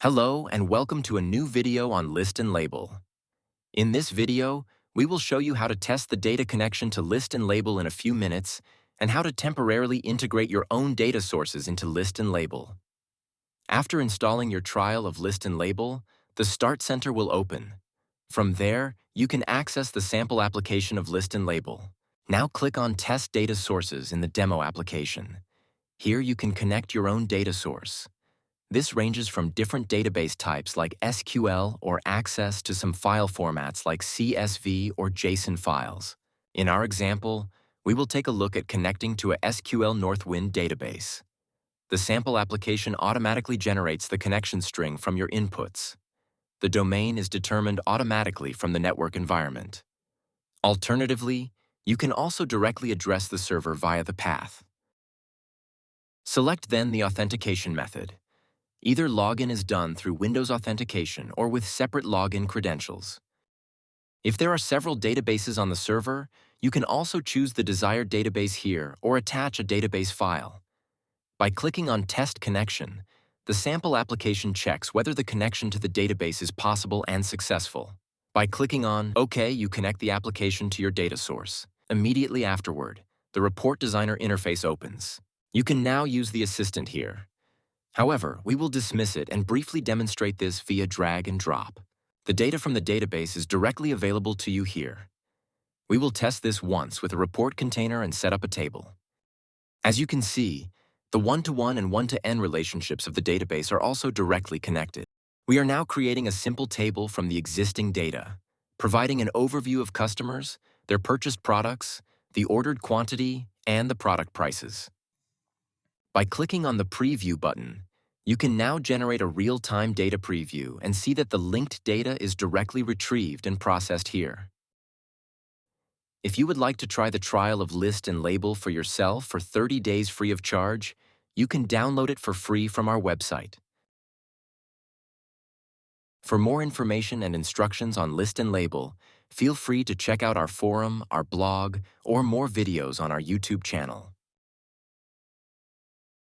Hello and welcome to a new video on List and Label. In this video, we will show you how to test the data connection to List and Label in a few minutes and how to temporarily integrate your own data sources into List and Label. After installing your trial of List and Label, the Start Center will open. From there, you can access the sample application of List and Label. Now click on Test Data Sources in the demo application. Here you can connect your own data source. This ranges from different database types like SQL or access to some file formats like CSV or JSON files. In our example, we will take a look at connecting to a SQL Northwind database. The sample application automatically generates the connection string from your inputs. The domain is determined automatically from the network environment. Alternatively, you can also directly address the server via the path. Select then the authentication method. Either login is done through Windows Authentication or with separate login credentials. If there are several databases on the server, you can also choose the desired database here or attach a database file. By clicking on Test Connection, the sample application checks whether the connection to the database is possible and successful. By clicking on OK, you connect the application to your data source. Immediately afterward, the Report Designer interface opens. You can now use the assistant here. However, we will dismiss it and briefly demonstrate this via drag and drop. The data from the database is directly available to you here. We will test this once with a report container and set up a table. As you can see, the one-to-one and one-to-n relationships of the database are also directly connected. We are now creating a simple table from the existing data, providing an overview of customers, their purchased products, the ordered quantity, and the product prices. By clicking on the Preview button, you can now generate a real-time data preview and see that the linked data is directly retrieved and processed here. If you would like to try the trial of List and Label for yourself for 30 days free of charge, you can download it for free from our website. For more information and instructions on List and Label, feel free to check out our forum, our blog, or more videos on our YouTube channel.